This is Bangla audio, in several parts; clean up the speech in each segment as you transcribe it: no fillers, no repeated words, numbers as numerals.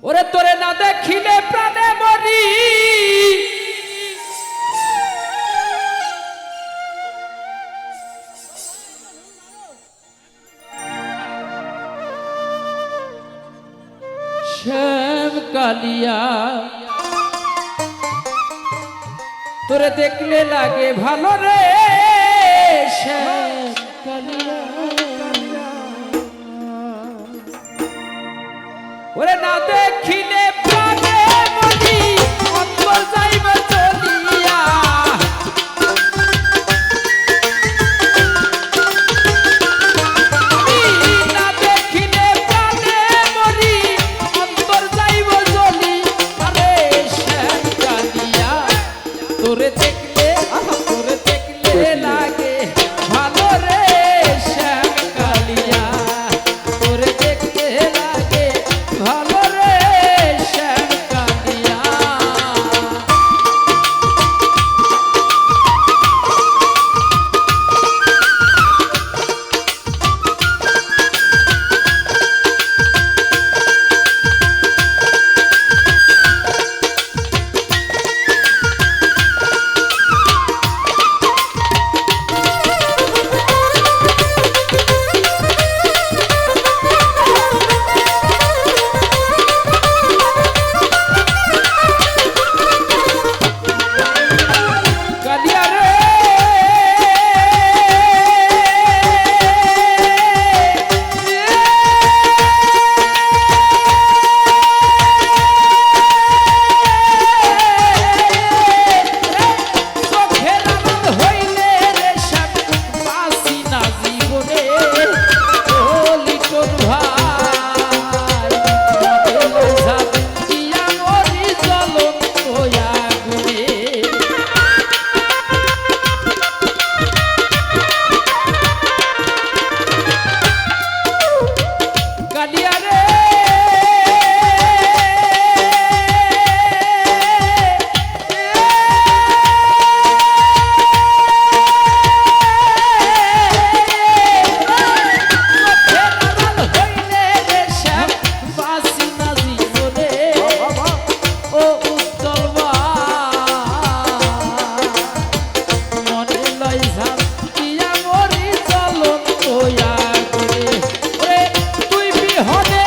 ওরে তোরে না দেখিলে প্রাণে মরি, শ্যাম কালিয়া তোরে দেখলে লাগে ভালো রে শ্যাম কালিয়া। ওরে না দেখিলে প্রাণে মরি, অন্তর যাইবে চলিয়া। না দেখিলে প্রাণে মরি, অন্তর যাইবে জ্বলি। আরে শ্যাম কালিয়া তোরে দেখলে লাগে ভালো রে শ্যাম কালিয়া, তোরে দেখলে লাগে ভালো রে শ্যাম কালিয়া। কালিয়া রে চোখের আনন্দ হইলে রে শ্যাম বাসি না জীবনে। ও লিটন ভাই মনে ঝাঁপ দিয়া মরি জ্বলন্ত আগুনে। কালিয়া রে হইলে রে শ্যাম বাসি না জীবনে। ও উত্তল মনে লয় ঝাঁপ দিয়া মরি জ্বলন্ত আগুনে। ওরে তুই বিহনে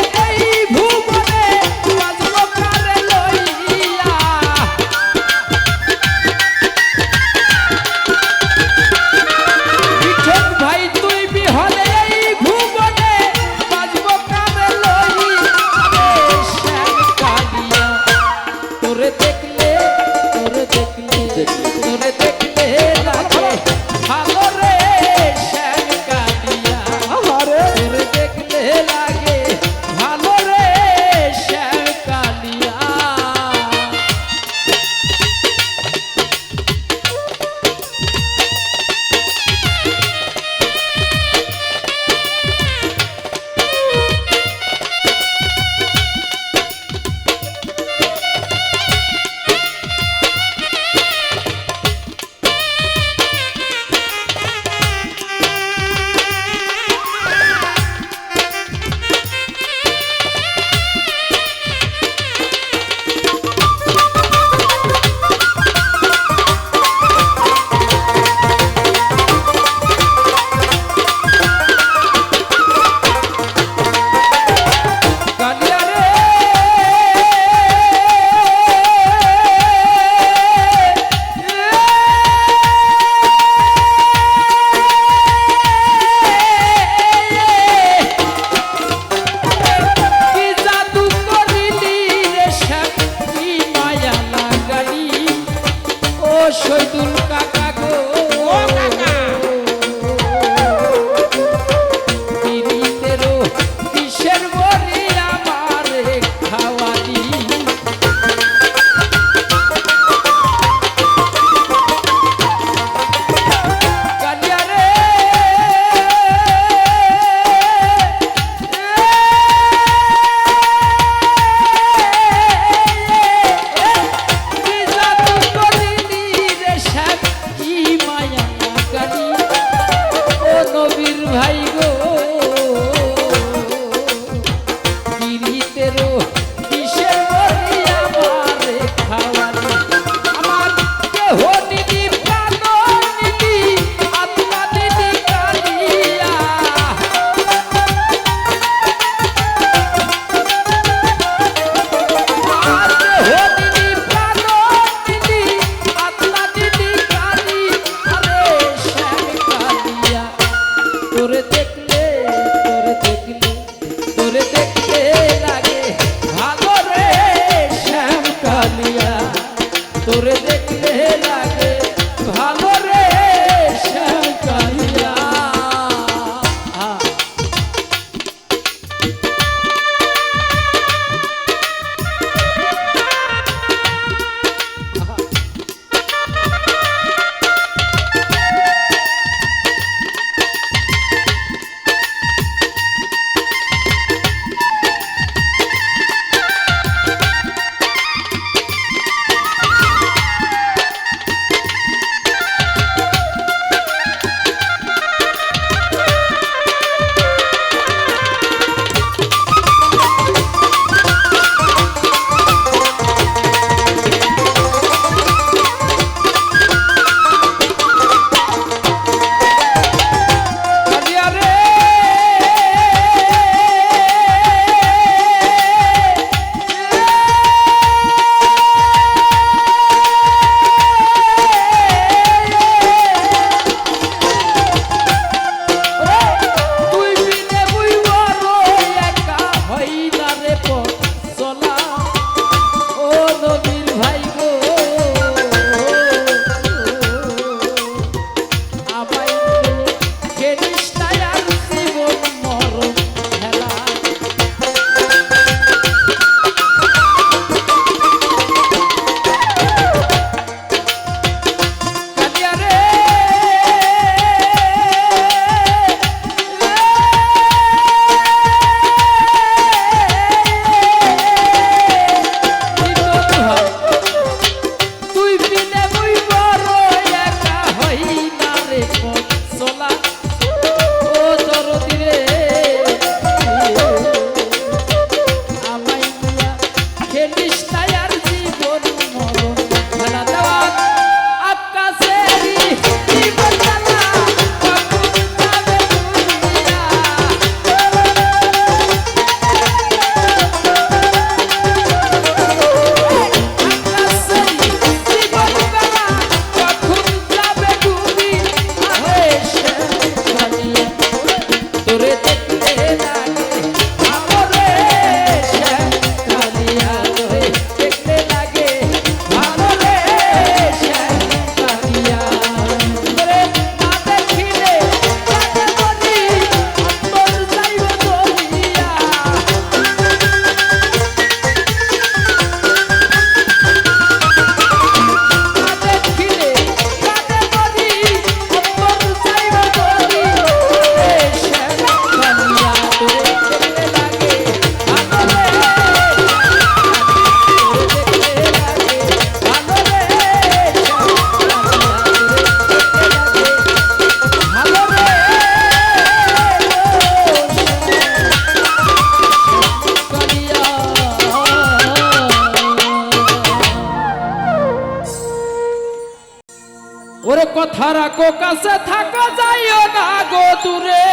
কথা রাখো কাছে থাকো যাইও না গো দূরে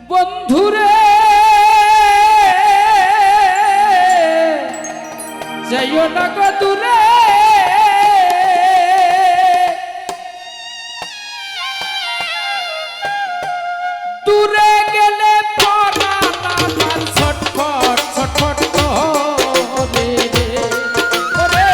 বন্ধুরে যাইও না গো দূরে দূরে গেলে পরাণ আমার ছটফট ছটফট করে রে ওরে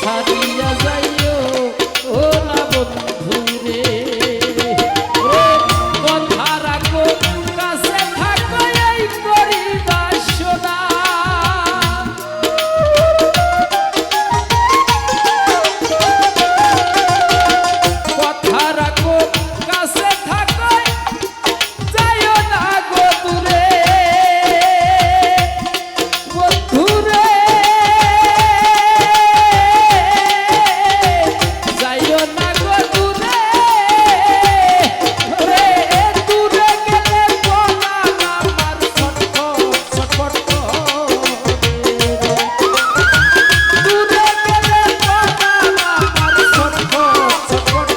ছাড়িয়া যাইও ও না বন্ধু রে কথা রাখো কাছে থাকো এই করিবা শোনা কথা রাখো কাছে থাকো যাইও না গো দূরে বন্ধু রে যাইও না গো দূরে রে দূরে গেলে বলার আমার ছটফট ছটফট দূরে গেলে বলার আমার ছটফট ছটফট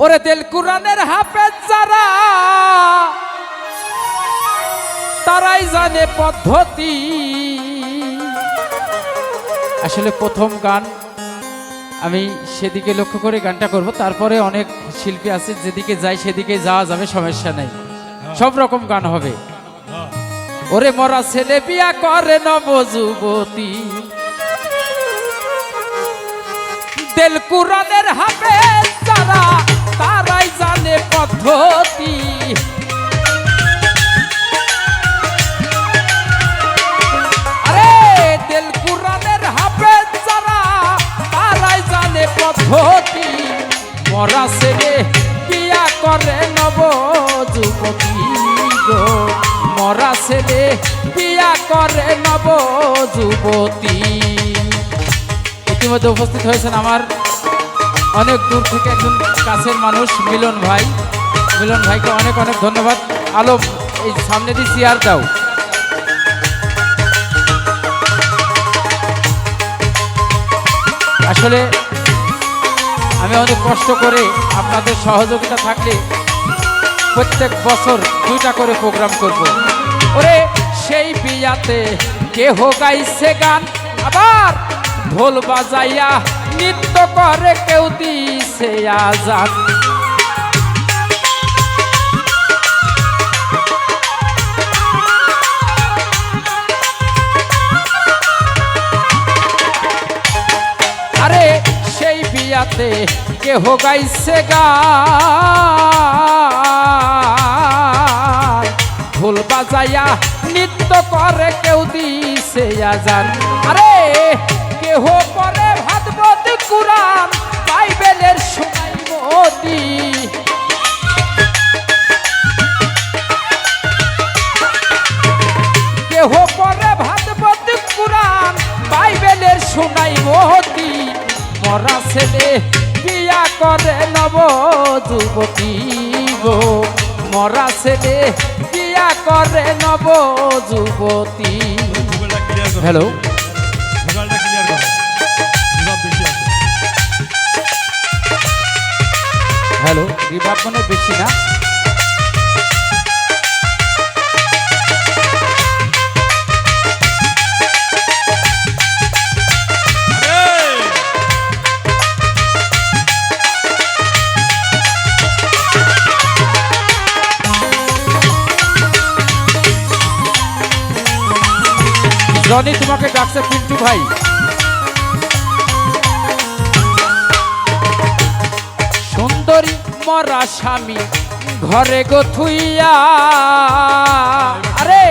ওরে দিল কুরআনের হাফেজ যারা তারাই জানে পদ্ধতি আসলে প্রথম গান আমি সেদিকে লক্ষ্য করে গানটা করব তারপরে অনেক শিল্পী আছে যেদিকে যাই সেদিকে যাওয়া যাবে সমস্যা নাই সব রকম গান হবে ওরে মরা ছেলে বিয়া করে নব যুবতী দিল কুরআনের হাফেজ যারা তারাই জানে পদ্ধতি আরে দিল কুরআনের হাফেজ যারা তারাই জানে পদ্ধতি মরা ছেলে বিয়া করে নব যুবতী গো মরা ছেলে বিয়া করে নব যুবতী ইতিমধ্যে উপস্থিত হয়েছেন আমার অনেক দূর থেকে একজন কাছের মানুষ মিলন ভাইকে অনেক অনেক ধন্যবাদ আলম এই সামনে দিয়ে চেয়ার দাও আসলে আমি অনেক কষ্ট করে আপনাদের সহযোগিতা থাকলে প্রত্যেক বছর 2টা করে প্রোগ্রাম করব ওরে সেই বিয়াতে কেহ গাইছে গান আবার ঢোল বাজাইয়া নৃত্য করে কেউ দিছে আজান আরে সেই বিয়াতে কেহ গাইছে গান ঢোল বাজাইয়া নৃত্য করে কেউ দিছে আজান আরে কেহ পরে ভাগবত কুরআন বাইবেলের শোনাই মোদি কেহ পরে ভাগবত কুরআন বাইবেলের শোনাই মোদি মরা ছেলে বিয়া করে নব যুবতী গো মরা ছেলে বিয়া করে নব যুবতী হ্যালো হ্যালো রিভাব মানে বেশি না জনি তোমাকে ডাকছে পিন্টু ভাই সুন্দরী মরা স্বামী ঘরে গো থুইয়া আরে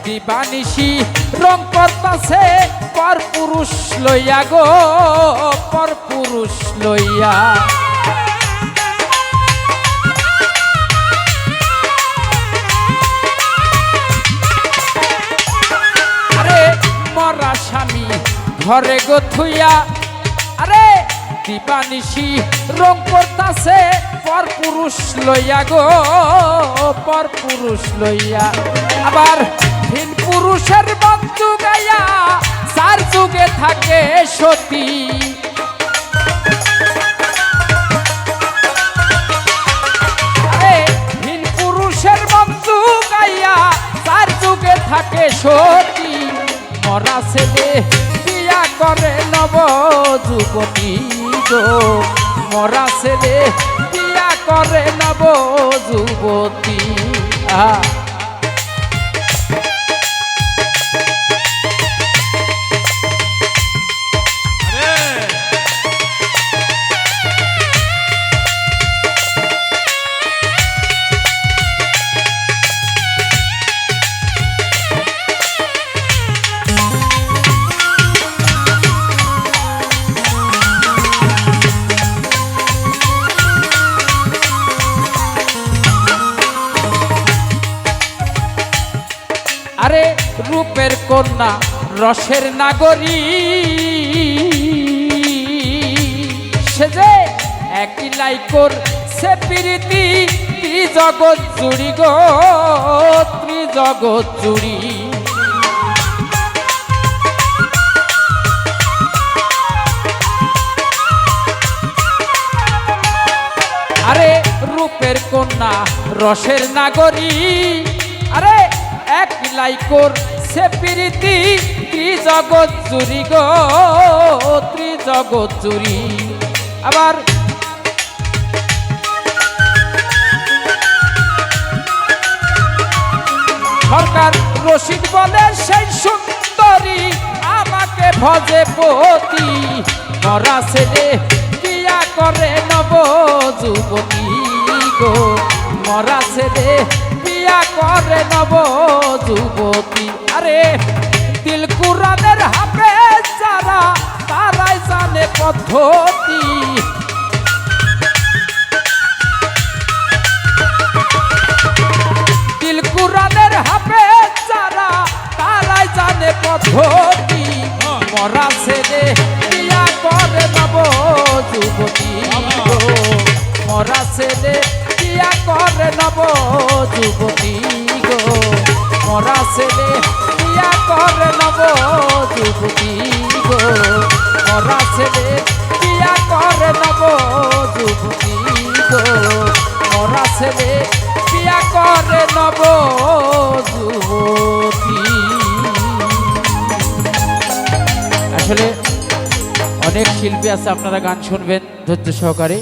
দিবানিশি রং করতাছে পর পুরুষ লইয়া গো পর পুরুষ লইয়া আরে মরা স্বামী ঘরে গো থুইয়া আরে দিবানিশি রং করতাছে পর পুরুষ লইয়া গো পর পুরুষ লইয়া আবার ভিন পুরুষের বন্ধু গাইয়া চার যুগে থাকে সতী যুবতী গো মরা ছেলে বিয়া করে নব যুবতী। আরে রূপের কন্যা রসের নাগরী সে যে একই লাইকর সে প্রীতি ত্রিজগৎ জুড়ি গো ত্রিজগৎ জুড়ি। আরে রূপের কন্যা রসের নাগরী আরে এক লাইকর সে প্রীতি ত্রিজগৎ জুড়ি গো ত্রিজগৎ জুড়ি। আবার সরকার রশিদ বলে সেই সুন্দরী আমাকে ভজে পতি মরা ছেলে বিয়া করে নব যুবতী গো মরা ছেলে বিয়া করে নব যুবতী। আরে দিল কুরআনের হাফেজ যারা তারাই জানে পদ্ধতি দিল কুরআনের হাফেজ যারা তারাই জানে পদ্ধতি মরা ছেলে বিয়া করে নব যুবতী গো মরা ছেলে বিয়া করে নব যুবতী গো মরা ছেলে বিয়া করে নব যুবতী গো মরা ছেলে বিয়া করে নব যুবতী গো মরা ছেলে বিয়া করে নব যুবতী। আসলে অনেক শিল্পী আছে আপনারা গান শুনবেন ধৈর্য সহকারে।